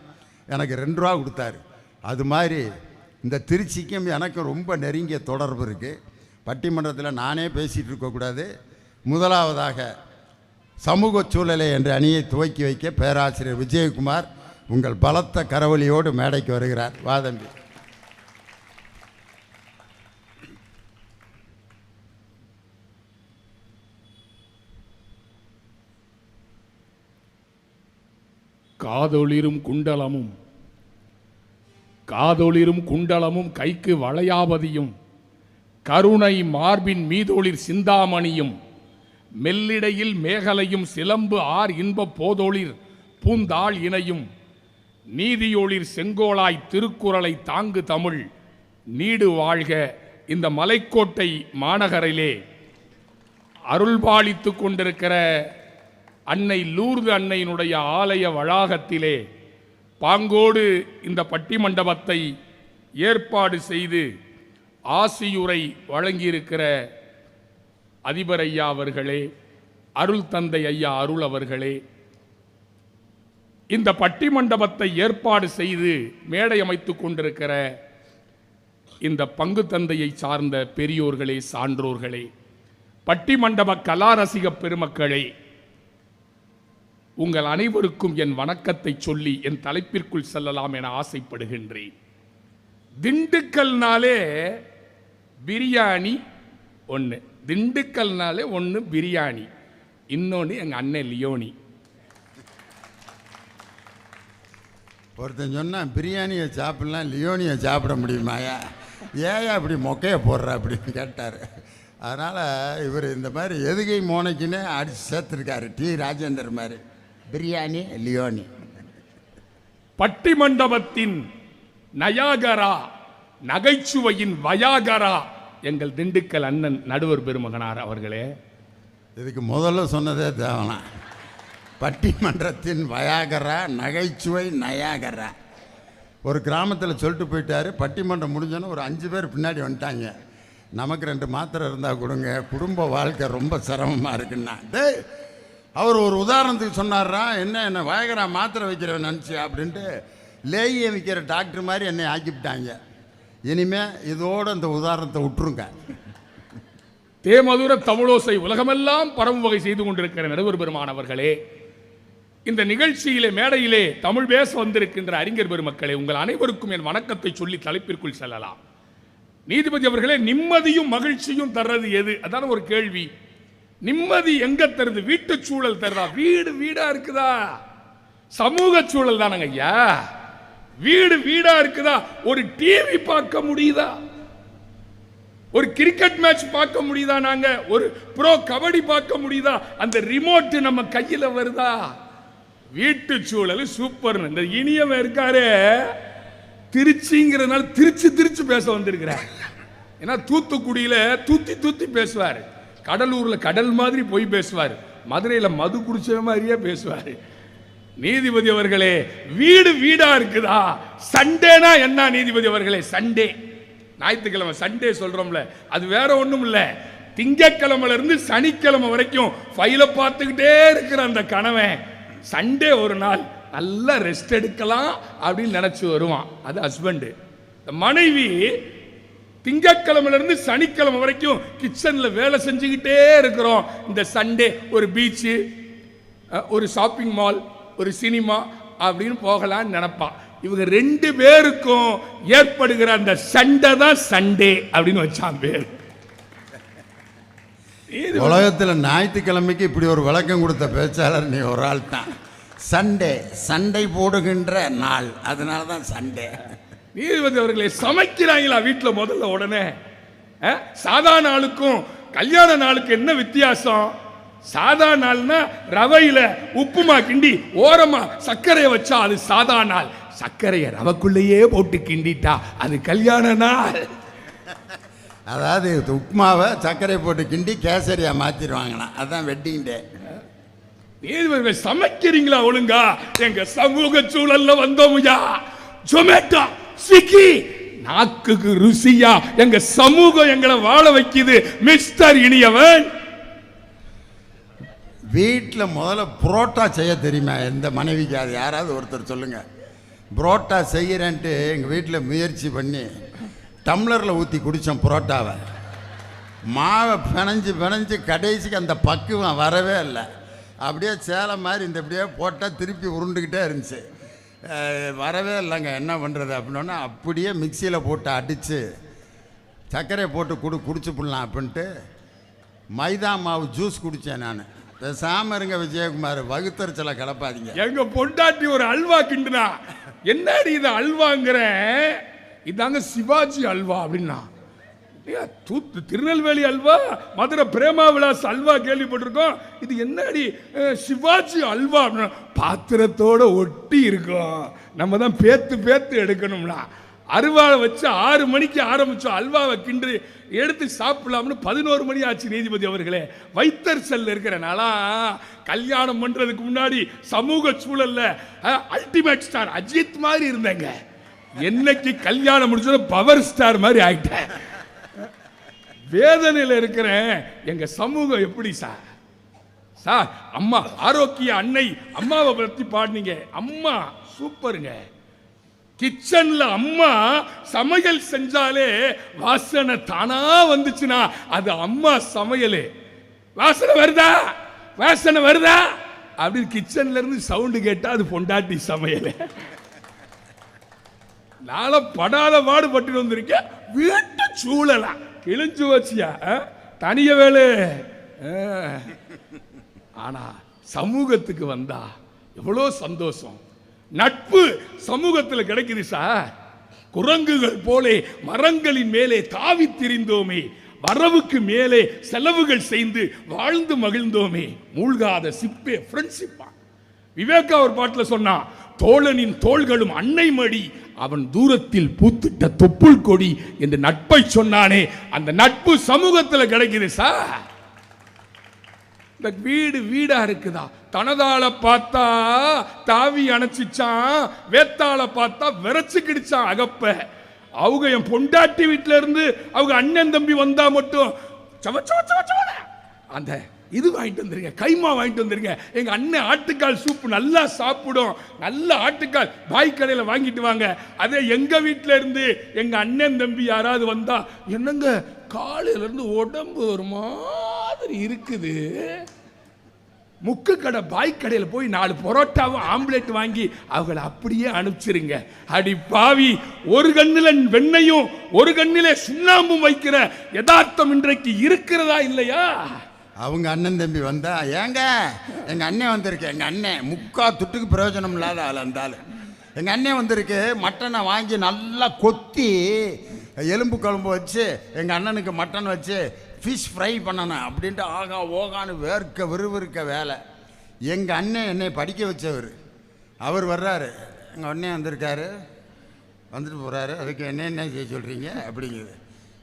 எனக்கு 2 ரூபா கொடுத்தாரு. அது மாதிரி இந்த திருச்சிக்கும் எனக்கும் ரொம்ப நெருங்கிய தொடர்பு இருக்குது. பட்டிமன்றத்தில் நானே பேசிகிட்டு இருக்கக்கூடாது. முதலாவதாக சமூக சூழலை என்ற அணியை துவக்கி வைக்க பேராசிரியர் விஜயகுமார் உங்கள் பலத்த கரவொலியோடு மேடைக்கு வருகிறார். வாதம்பி. காதொளிரும் குண்டலமும் கைக்கு வளையாபதியும் கருணை மார்பின் மீதொளிர் சிந்தாமணியும் மெல்லிடையில் மேகலையும் சிலம்பு ஆர் இன்ப போதொளிர் பூந்தாள் இணையும் நீதியொளிர் செங்கோலாய் திருக்குறளை தாங்கு தமிழ் நீடு வாழ்க. இந்த மலைக்கோட்டை மாநகரிலே அருள்பாலித்து கொண்டிருக்கிற அன்னை லூர்து அன்னையினுடைய ஆலய வளாகத்திலே பாங்கோடு இந்த பட்டிமண்டபத்தை ஏற்பாடு செய்து ஆசியுரை வழங்கியிருக்கிற அதிபர் ஐயா அவர்களே, அருள் தந்தை ஐயா அருள் அவர்களே, இந்த பட்டிமண்டபத்தை ஏற்பாடு செய்து மேடை அமைத்துக் கொண்டிருக்கிற இந்த பங்கு தந்தையை சார்ந்த பெரியோர்களே, சான்றோர்களே, பட்டிமண்டப கலாரசிக பெருமக்களே, உங்கள் அனைவருக்கும் என் வணக்கத்தை சொல்லி என் தலைப்பிற்குள் செல்லலாம் என ஆசைப்படுகின்றேன். திண்டுக்கல்னாலே பிரியாணி ஒன்று, திண்டுக்கல்னாலே ஒன்று பிரியாணி, இன்னொன்று எங்கள் அண்ணன் லியோனி. ஒருத்தன் சொன்னால் பிரியாணியை சாப்பிடலாம், லியோனியை சாப்பிட முடியுமாயா, ஏன் அப்படி மொக்கையை போடுற அப்படின்னு கேட்டார். அதனால் இவர் இந்த மாதிரி எதுகை மோனைக்குன்னே அடித்து சேர்த்துருக்காரு. டி ராஜேந்தர் மாதிரி பிரியாணி லியோனி. பட்டிமண்டபத்தின் நயாகரா, நகைச்சுவையின் வயாகரா எங்கள் திண்டுக்கல் அண்ணன் நடுவர் பெருமகனார் அவர்களே. இதுக்கு முதல்ல சொன்னதே தேவனா. பட்டிமன்றத்தின் வயாகரா, நகைச்சுவை நயாகரா. ஒரு கிராமத்தில் சொல்லிட்டு போயிட்டாரு. பட்டிமன்றம் முடிஞ்சோன்னு ஒரு 5 பேர் பின்னாடி வந்துட்டாங்க. நமக்கு 2 மாத்திரை இருந்தால் கொடுங்க, குடும்ப வாழ்க்கை ரொம்ப சிரமமாக இருக்குன்னா. டேய், அவர் ஒரு உதாரணத்துக்கு சொன்னார்ரா, என்ன வயகரா மாத்திரை வைக்கிறவன் நினச்சி அப்படின்ட்டு லேயை விற்கிற டாக்டர் மாதிரி என்னை ஆக்கிவிட்டாங்க. இனிமேல் இதோடு அந்த உதாரணத்தை விட்டுருங்க. தேமதுர தமிழோசை உலகமெல்லாம் பரவும் வகை செய்து கொண்டிருக்கிற நடுவர் பெருமானவர்களே, இந்த நிகழ்ச்சியிலே மேடையிலே தமிழ் பேச வந்திருக்கின்ற அறிஞர் பெருமக்களே, உங்கள் அனைவருக்கும் என் வணக்கத்தை சொல்லி தலைப்பிற்குள் செல்லலாம். நீதிபதி அவர்களே, நிம்மதியும் மகிழ்ச்சியும் தர்றது எது? அதான ஒரு கேள்வி. நிம்மதி எங்க தருது? வீட்டு சூழல் தருதா? வீடா இருக்குதா? சமூக சூழல் தானங்க ஐயா. வீடா இருக்குதா? ஒரு டிவி பார்க்க முடியுதா? ஒரு கிரிக்கெட் மேட்ச் பார்க்க முடியுதா? நாங்க ஒரு ப்ரோ கபடி பார்க்க முடியுதா? அந்த ரிமோட் நம்ம கையில வருதா? வீட்டு சூழல் சூப்பர். இந்த இனியவன் இருக்காரு திருச்சிங்கிறதுனால திருச்சி பேச வந்திருக்கிறார். ஏன்னா தூத்துக்குடியில தூத்தி பேசுவார், கடலூர்ல கடல் மாதிரி போய் பேசுவார், மதுரையில மது குடிச்ச மாதிரியே பேசுவார். நீதிபதி அவர்களே, வீடா இருக்குதா? சண்டேனா என்ன நீதிபதி அவர்களே? சண்டே, ஞாயிற்றுக்கிழமை சண்டே சொல்றோம்ல, அது வேற ஒண்ணும் இல்ல. திங்கக்கிழமையில இருந்து சனிக்கிழமை வரைக்கும் ஃபைல பார்த்துக்கிட்டே இருக்கிற அந்த கணவன் சண்டே ஒரு நாள் நல்லா ரெஸ்ட் எடுக்கலாம் அப்படின்னு நினைச்சு வருவான். அது ஹஸ்பண்ட். மனைவி திங்கக்கிழமையில இருந்து சனிக்கிழமை வரைக்கும் கிச்சன்ல வேலை செஞ்சுக்கிட்டே இருக்கிறோம். இந்த சண்டே ஒரு பீச்சு, ஒரு ஷாப்பிங் மால், ஒரு சினிமா அப்படின்னு போகலான்னு நினைப்பான். இவங்க 2 பேருக்கும் ஏற்படுகிற அந்த சண்டை தான் சண்டே அப்படின்னு வச்சான் பேர். உலகத்தில் ஞாயிற்றுக்கிழமைக்கு இப்படி ஒரு விளக்கம் கொடுத்த பேச்சாளர் நீ ஒரு ஆள் தான். சண்டே, சண்டை போடுகின்ற நாள், அதனால தான் சண்டே. நீதிபதி அவர்களே, சமைக்கிறாங்களா வீட்டுல முதல்ல உடனே? சாதா நாளுக்கும் கல்யாண நாளுக்கு என்ன வித்தியாசம்? சாதா நாள்னா ரவையில உப்புமா கிண்டி ஓரமா சர்க்கரையை வச்சா அது சாதா நாள். சர்க்கரையை ரவைக்குள்ளேயே போட்டு கிண்டிட்டா அது கல்யாண நாள். அதாவது உப்புமாவை சர்க்கரை போட்டு கிண்டி கேசரியா மாத்திடுவாங்கண்ணா, அதுதான் வெட்டிங் டே. நீதிபதிகள் சமைக்கிறீங்களா ஒழுங்கா? எங்க சமூக சூழல்ல வந்தோம்யா. ஜொமேட்டோ, ஸ்விக்கி, நாக்குக்கு ருசியா எங்க சமூகம் எங்களை வாழ வைக்குது. மிஸ்டர் இனியவன், வீட்டில் முதல்ல புரோட்டா செய்ய தெரியுமா எந்த மனைவிக்கு? அது யாராவது ஒருத்தர் சொல்லுங்க. புரோட்டா செய்கிறேன்ட்டு எங்கள் வீட்டில் முயற்சி பண்ணி டம்ளரில் ஊற்றி குடித்தோம் புரோட்டாவை. மாவை பிணைஞ்சு கடைசிக்கு அந்த பக்குவம் வரவே இல்லை. அப்படியே சேலை மாதிரி இந்த இப்படியே போட்டால் திருப்பி உருண்டுக்கிட்டே இருந்துச்சு, வரவே இல்லைங்க. என்ன பண்ணுறது அப்படின்னா அப்படியே மிக்சியில் போட்டு அடித்து சர்க்கரையை போட்டு குடிச்சு போடலாம் அப்படின்ட்டு மைதா மாவு ஜூஸ் குடித்தேன் நான். பேசாம இருங்க விஜயகுமார், வகுத்தறிச்சலை கிளப்பாதீங்க. எங்க பொண்டாட்டி ஒரு அல்வா கிண்டுனா, என்னடி இது அல்வாங்கிற? இதாங்க சிவாஜி அல்வா அப்படின்னா. திருநெல்வேலி அல்வா, மதுரை பிரேமா விலாஸ் அல்வா கேள்விப்பட்டிருக்கோம். இது என்னடி சிவாஜி அல்வா அப்படின்னா? பாத்திரத்தோட ஒட்டி இருக்கும், நம்ம தான் பேத்து எடுக்கணும்னா. அருவாவை வச்சு 6 மணிக்கு ஆரம்பிச்சோம் அல்வாவை கிண்டு எடுத்து சாப்பிடலாம்னு 11 மணி ஆச்சு. நீதிபதி அவர்களே, வைத்தறிச்சல் இருக்கிறனால கல்யாணம் பண்றதுக்கு முன்னாடி சமூக சூழல்ல அல்டிமேட் ஸ்டார் அஜித் மாதிரி இருந்தேங்க. என்னைக்கு கல்யாணம் முடிச்சது பவர் ஸ்டார் மாதிரி ஆயிட்டேன். வேதனையில் இருக்கிறேன். எங்க சமூகம் எப்படி சார்? அம்மா ஆரோக்கிய அன்னை அம்மாவை பத்தி பாடுனீங்க. அம்மா சூப்பருங்க. கிச்சன்ல அம்மா சமையல் செஞ்சாலே வாசனை தானா வந்துச்சுன்னா அது அம்மா சமையல். வாசனை வருதா அப்படின்னு கிச்சன்ல இருந்து சவுண்டு கேட்டா அது பொண்டாட்டி சமையல். நாள படாத பாடுபட்டு வந்திருக்கேன். வீட்டு சூழலா கிழிஞ்சு வச்சியா தனிய வேலை. ஆனா சமூகத்துக்கு வந்தா எவ்வளோ சந்தோஷம். நட்பு சமூகத்தில் கிடைக்குது சார். குரங்குகள் போலே மரங்களின் மேலே தாவி திரிந்தோமே, வரவுக்கு மேலே செலவுகள் செய்து வாழ்ந்து மகிழ்ந்தோமே, மூழ்காத சிப்பே ஃப்ரெண்ட்ஷிப்பா. விவேகா ஒரு பாட்டில் சொன்னா, தோழனின் தோள்களும் அன்னை மடி, அவன் தூரத்தில் பூத்திட்ட தொப்புள் கொடி என்று நட்பை சொன்னானே, அந்த நட்பு சமூகத்தில் கிடைக்குது சார். இந்த வீடா இருக்குதா? தனதால பார்த்தா தாவி அணைச்சிச்சான், வேத்தால பார்த்தா விரைச்சு கிடிச்சான் அகப்ப. அவங்க என் பொண்டாட்டி வீட்டுல இருந்து அவங்க அண்ணன் தம்பி வந்தா மட்டும் அந்த இது வாங்கிட்டு வந்துருங்க, கைமா வாங்கிட்டு வந்துருங்க. எங்க அண்ணன் ஆட்டுக்கால் சூப்பு நல்லா சாப்பிடும், நல்ல ஆட்டுக்கால் பாய் கடையில் வாங்கிட்டு வாங்க. அதே எங்க வீட்டில இருந்து எங்க அண்ணன் தம்பி யாராவது வந்தா, என்னங்க காலையில இருந்து உடம்பு ஒரு மாதிரி இருக்குது, முக்கு கடை பாய் கடையில் போய் 4 பரோட்டாவும் ஆம்லெட் வாங்கி அவங்களை அப்படியே அனுப்பிச்சிருங்க. அடி பாவி, ஒரு கண்ணில வெண்ணையும் ஒரு கண்ணிலே சுண்ணாம்பும் வைக்கிற யதார்த்தம் இன்றைக்கு இருக்கிறதா இல்லையா? அவங்க அண்ணன் தம்பி வந்தா, ஏங்க எங்க அண்ணன் வந்திருக்கு, எங்க அண்ணன் முக்கா துட்டுக்கு பிரயோஜனம் இல்லாத ஆள் இருந்தாலும், எங்க அண்ணன் வந்திருக்கு, மட்டனை வாங்கி நல்லா கொத்தி எலும்பு குழம்பு வச்சு எங்க அண்ணனுக்கு மட்டன் வச்சு ஃபிஷ் ஃப்ரை பண்ணணும் அப்படின்ட்டு ஆகா ஓகான்னு விறுவிறுக்க வேலை. எங்கள் அண்ணன் என்னை படிக்க வச்சவர், அவர் வர்றாரு, எங்கள் அண்ணன் வந்திருக்காரு, வந்துட்டு போகிறாரு, அதுக்கு என்ன செய்ய சொல்கிறீங்க அப்படிங்குது.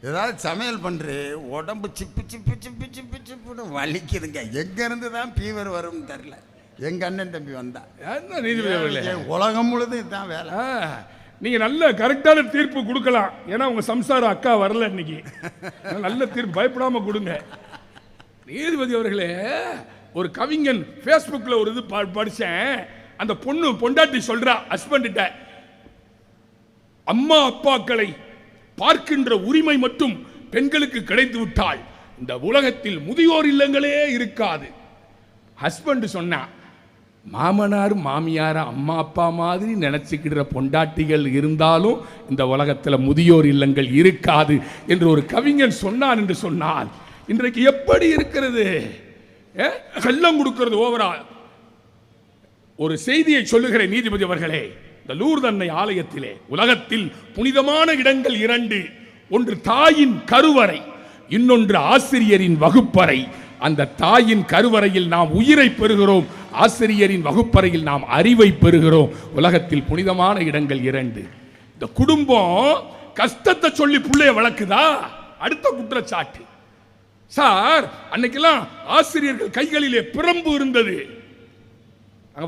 ஏதாவது சமையல் பண்ணுற உடம்பு சிப்புன்னு வலிக்குதுங்க. எங்கேருந்து தான் ஃபீவர் வரும்னு தெரில. எங்கள் அண்ணன் தம்பி வந்தா உலகம் முழுதும் இதுதான் வேலை. நீங்க நல்ல கரெக்டான தீர்ப்பு கொடுக்கலாம். ஏன்னா உங்க சம்சார அக்கா வரல இன்னைக்கு. நல்ல தீர்ப்பு பயப்படாம கொடுங்க. நீதிபதி அவர்களே, ஒரு கவிஞன் ஃபேஸ்புக்கில் ஒரு இது படித்தேன். அந்த பொண்டாட்டி சொல்றா ஹஸ்பண்ட்ட, அம்மா அப்பாக்களை பார்க்கின்ற உரிமை மட்டும் பெண்களுக்கு கிடைத்து விட்டால் இந்த உலகத்தில் முதியோர் இல்லங்களே இருக்காது. ஹஸ்பண்ட் சொன்னா, மாமனார் மாமியார அம்மா அப்பா மாதிரி நினைச்சுக்கிற பொண்டாட்டிகள் இருந்தாலும் இந்த உலகத்தில் முதியோர் இல்லங்கள் இருக்காது என்று ஒரு கவிஞன் சொன்னான் என்று சொன்னால், இன்றைக்கு எப்படி இருக்கிறது? செல்லம் கொடுக்கிறது ஓவரால். ஒரு செய்தியை சொல்லுகிற நீதிபதி அவர்களே, இந்த லூர்து அன்னை ஆலயத்திலே உலகத்தில் புனிதமான இடங்கள் 2. ஒன்று தாயின் கருவறை, இன்னொன்று ஆசிரியரின் வகுப்பறை. அந்த தாயின் கருவறையில் நாம் உயிரை பெறுகிறோம், ஆசிரியரின் வகுப்பறையில் நாம் அறிவை பெறுகிறோம். உலகத்தில் புனிதமான இடங்கள் 2. இந்த குடும்பம் கஷ்டத்தை சொல்லி பிள்ளைய வளர்க்குதா? அடுத்த குற்றச்சாட்டு. சார், அன்னைக்கெல்லாம் ஆசிரியர்கள் கைகளிலே பிரம்பு இருந்தது.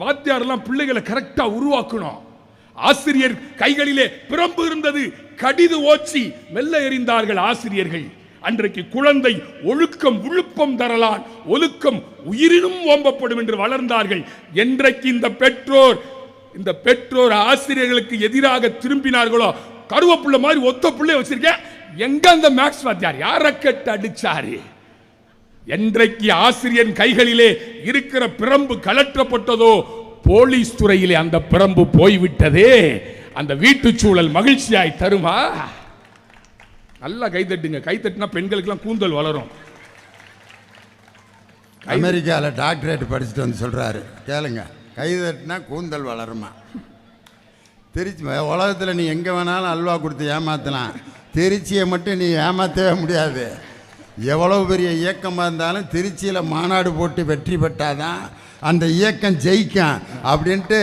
வாத்தியாரெல்லாம் பிள்ளைகளை கரெக்டா உருவாக்கணும். ஆசிரியர் கைகளிலே பிரம்பு இருந்தது. கடிது ஓச்சி மெல்ல எறிந்தார்கள் ஆசிரியர்கள். அன்றைக்கு குழந்தை ஒழுக்கம் விழுப்பம் தரலான், ஒழுக்கம் உயிரினும் ஓம்பப்படும் என்று வளர்ந்தார்கள். என்றைக்கு இந்த பெற்றோர் ஆசிரியர்களுக்கு எதிராக திரும்பினார்களோ, கருவப்புள்ள மாதிரி ஒத்த பிள்ளை வச்சிருக்கேன், எங்க அந்த மேக்ஸ் வாத்தியார் யார கட்டு அடிச்சாரு? என்றைக்கு ஆசிரியர் கைகளிலே இருக்கிற பிரம்பு கலற்றப்பட்டதோ, போலீஸ் துறையிலே அந்த பிரம்பு போய்விட்டதே. அந்த வீட்டு சூழல் மகிழ்ச்சியாய் தருமா? நல்லா கைத்தட்டுங்க. கைத்தட்டினா பெண்களுக்கெல்லாம் கூந்தல் வளரும். அமெரிக்காவில் டாக்டரேட் படிச்சுட்டு வந்து சொல்றாரு, கேளுங்க. கைதட்டினா கூந்தல் வளருமா? திருச்சி உலகத்தில் நீ எங்கே வேணாலும் அல்வா கொடுத்து ஏமாத்தலாம், திருச்சியை மட்டும் நீ ஏமாற்றவே முடியாது. எவ்வளவு பெரிய இயக்கமாக இருந்தாலும் திருச்சியில் மாநாடு போட்டு வெற்றி பெற்றாதான் அந்த இயக்கம் ஜெயிக்கும் அப்படின்ட்டு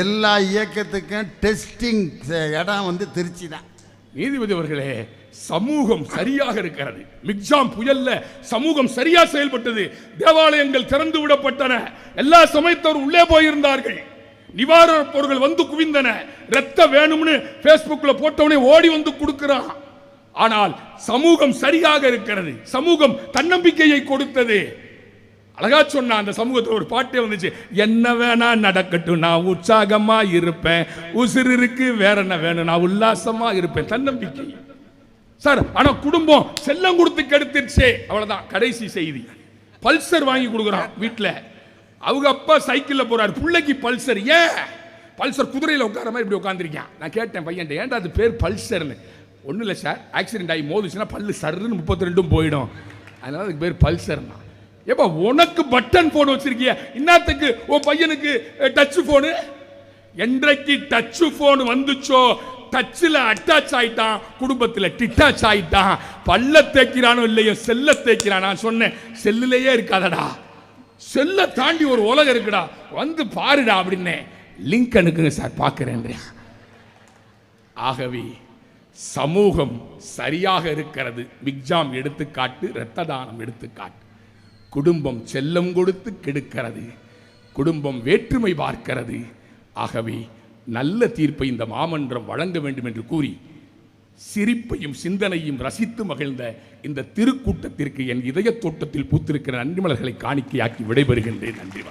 எல்லா இயக்கத்துக்கும் டெஸ்டிங் இடம் வந்து திருச்சி தான். நீதிபதி அவர்களே, சமூகம் சரியாக இருக்கிறது. மிக்ஜாம் புயல்ல சமூகம் சரியா செயல்பட்டது. தேவாலயங்கள் திறந்து விடப்பட்டன. எல்லா சமயத்தவரும் உள்ளே போயிருந்தார்கள். நிவாரண பொருட்கள் வந்து குவிந்தன. ரத்த வேணும்னு பேஸ்புக்ல போட்டவனே ஓடி வந்து கொடுக்கிறான். ஆனால் சமூகம் சரியாக இருக்கிறது. சமூகம் தன்னம்பிக்கையை கொடுத்தது. அழகா சொன்ன அந்த சமூகத்தில் ஒரு பாட்டே வந்துச்சு, என்ன வேணா நடக்கட்டும், நான் உற்சாகமா இருப்பேன், உசிறு இருக்கு, வேற என்ன வேணும், நான் உல்லாசமா இருப்பேன். தன்னம்பிக்கை சார். ஆனா குடும்பம் செல்லம் கொடுத்து கெடுத்துருச்சே, அவ்வளவுதான். கடைசி செய்தி, பல்சர் வாங்கி கொடுக்குறான் வீட்டுல. அவங்க அப்பா சைக்கிள்ல போறாரு, பிள்ளைக்கு பல்சர். ஏன் பல்சர்? குதிரையில உட்கார மாதிரி இப்படி உட்காந்துருக்கேன். நான் கேட்டேன் பையன், ஏன்டா அது பேர் பல்சர்னு? ஒன்றும் இல்லை சார், ஆக்சிடென்ட் ஆகி மோதுச்சுன்னா பல்லு சருன்னு 32 போயிடும், அதனால அதுக்கு பேர் பல்சர்னா. ஏப்பா, உனக்கு பட்டன் போன் வச்சிருக்கிய, இன்னத்துக்கு உன் பையனுக்கு டச் போனு? என்றைக்கு டச் போன் வந்துச்சோ, டச்சில் அட்டாச் ஆயிட்டான், குடும்பத்தில் டிட்டாச் ஆயிட்டான். பல்ல தேய்க்கிறானோ இல்லையோ, செல்ல தேய்க்கிறான். நான் சொன்னேன், செல்லுலேயே இருக்காதடா, செல்ல தாண்டி ஒரு உலகம் இருக்குடா, வந்து பாருடா அப்படின்னே. லிங்க் அனுக்குங்க சார், பார்க்கிறேன். ஆகவே சமூகம் சரியாக இருக்கிறது. மிக்ஜாம் எடுத்துக்காட்டு, இரத்த தானம் எடுத்துக்காட்டு. குடும்பம் செல்லம் கொடுத்து கெடுக்கிறது, குடும்பம் வேற்றுமை பார்க்கிறது. ஆகவே நல்ல தீர்ப்பை இந்த மாமன்றம் வழங்க வேண்டும் என்று கூறி, சிரிப்பையும் சிந்தனையும் ரசித்து மகிழ்ந்த இந்த திருக்கூட்டத்திற்கு என் இதய தோட்டத்தில் பூத்திருக்கிற நன்றி மலர்களை காணிக்கையாக்கி விடைபெறுகின்றேன். நன்றி.